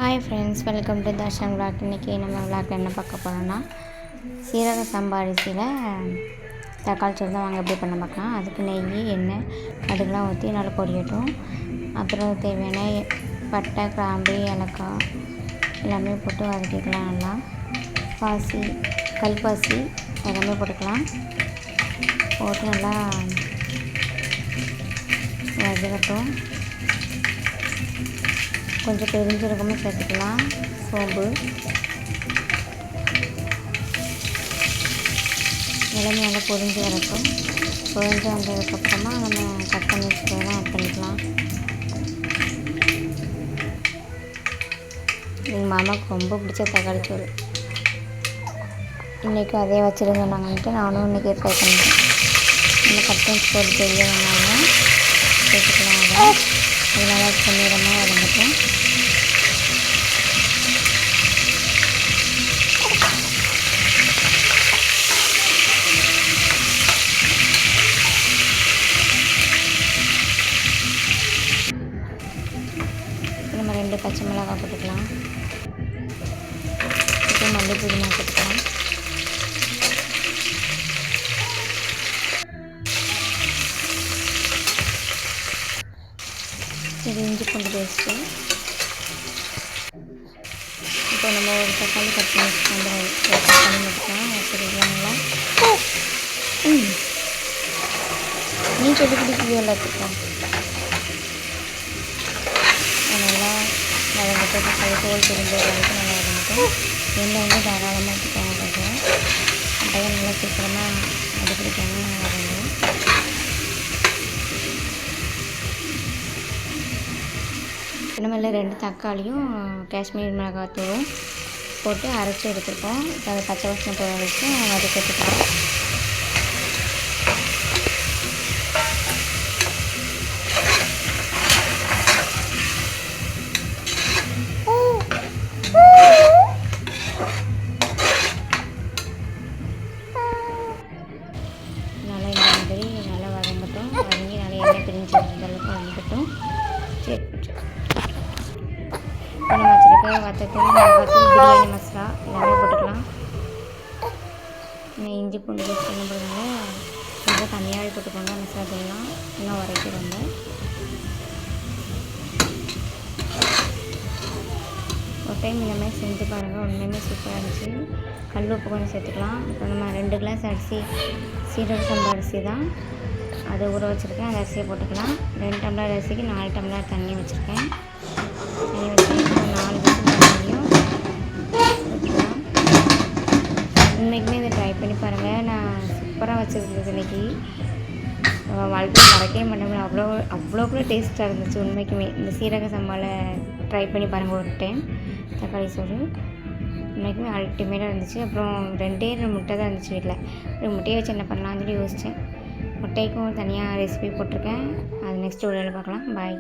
Hi friends, welcome to Darshan vlog. இன்றைக்கி நம்ம விளாக்கில் என்ன பார்க்க போகிறோன்னா, சீரக சம்பா அரிசியில் தக்காளி சோறு தான். வாங்க எப்படி பண்ண பார்க்கலாம். அதுக்கு நெய், எண்ணெய், கடுகுலாம் ஊற்றி நல்லா பொரியட்டும். அப்புறம் தேவையான பட்டை, கிராம்பு, ஏலக்காய் எல்லாமே போட்டு வதக்கிக்கலாம். நல்லா பாசி, கல்பாசி எல்லாமே போட்டுக்கலாம். போட்டு நல்லா வதக்கட்டும். கொஞ்சம் பெருஞ்சீரகமும் சேர்த்துக்கலாம். சோம்பு எல்லாமே நல்லா பொரிஞ்சு வரட்டும். பொரிஞ்சு வந்ததுக்கப்புறமா நம்ம கட் பண்ணி வச்சுக்கலாம், ஆட் பண்ணிக்கலாம். எங்கள் மாமாவுக்கு ரொம்ப பிடிச்ச தக்காளி சோறு. இன்றைக்கி அதே வச்சுருந்தாங்கன்ட்டு நானும் இன்றைக்கி ட்ரை பண்ணிட்டேன். நம்ம கட் பண்ணி போட்டு பெரிய வெங்காயம் சேர்த்துக்கலாம். அதை நல்லா பொன்னிறமாக வதங்கட்டும். நம்ம 2 பச்சை மிளகாய் போட்டுக்கலாம். இப்போ மல்லி புதினா போட்டுக்கலாம். இது இஞ்சி பூண்டு பேஸ்ட்டு. இப்போ நம்ம ஒரு தக்காளி கட் பண்ணி வச்சுக்கலாம். வச்சுருக்காங்களா நீ செடி பிடிக்கவே எல்லாத்துக்கும் நல்லா வதங்கிட்டு தக்காளி தோல் தெரிஞ்ச வரைக்கும் நல்லா வதங்கிட்டோம். எண்ணெய் வந்து தாராளமாக ஊற்றிக்காங்க. கொஞ்சம் அப்படியே நல்லா சீக்கிரமாக அது பிடிக்காம வதங்கும். நம்ம 2 தக்காளியும் காஷ்மீர் மிளகாத்தூளும் போட்டு அரைச்சி எடுத்துருக்கோம். இப்போ அதை பச்சை வாசனை போகிற வரைக்கும் வதக்கிட்டுக்கலாம். நல்லா இந்த மாதிரி நல்லா வதங்கட்டும். வதங்கி நல்லா எண்ணெய் பிரிஞ்சு அளவுக்கு வதங்கட்டும். சரி, இப்போ நம்ம வச்சுருக்க வத்தத்தூள், மிளகாத்தூள், பிரியாணி மசாலா எல்லாமே போட்டுக்கலாம். இஞ்சி பூண்டு பேஸ்ட் என்ன போடுறாங்க, கொஞ்சம் தனியாகவே போட்டுக்கோங்க. மசாலா தூள்லாம் இன்னும் வரைக்கும் ரொம்ப ஒரு டைம் இந்த மாதிரி செஞ்சு பாருங்கள். உண்மையுமே சூப்பராக இருந்துச்சு. கல் உப்பு கொஞ்சம் சேர்த்துக்கலாம். இப்போ நம்ம 2 கிளாஸ் அரிசி, சீரக சம்பா அரிசி தான், அதை ஊற வச்சுருக்கேன். அந்த அரிசியை போட்டுக்கலாம். 2 டம்ளர் அரிசிக்கு 4 டம்ளர் தண்ணி வச்சுருக்கேன். தண்ணி வச்சு 4 விசில் தண்ணியும் வச்சுக்கலாம். இன்றைக்குமே இதை ட்ரை பண்ணி பாருங்கள். நான் சூப்பராக வச்சுருந்தது இன்றைக்கி. வாழ்க்கையை மறக்கவே மாட்டேன். அவ்வளோ கூட டேஸ்ட்டாக இருந்துச்சு. உண்மைக்குமே இந்த சீரக சம்பாவில் ட்ரை பண்ணி பாருங்கள் ஒரு டைம். தக்காளி சோறு உண்மைக்குமே அல்டிமேட்டாக இருந்துச்சு. அப்புறம் 2 முட்டை தான் இருந்துச்சு வீட்டில். ஒரு முட்டையை வச்சு என்ன பண்ணலாம்னு சொல்லி யோசித்தேன். முட்டைக்கும் தனியாக ரெசிபி போட்டிருக்கேன். அது நெக்ஸ்ட் வீடியோவில் பார்க்கலாம். பாய்.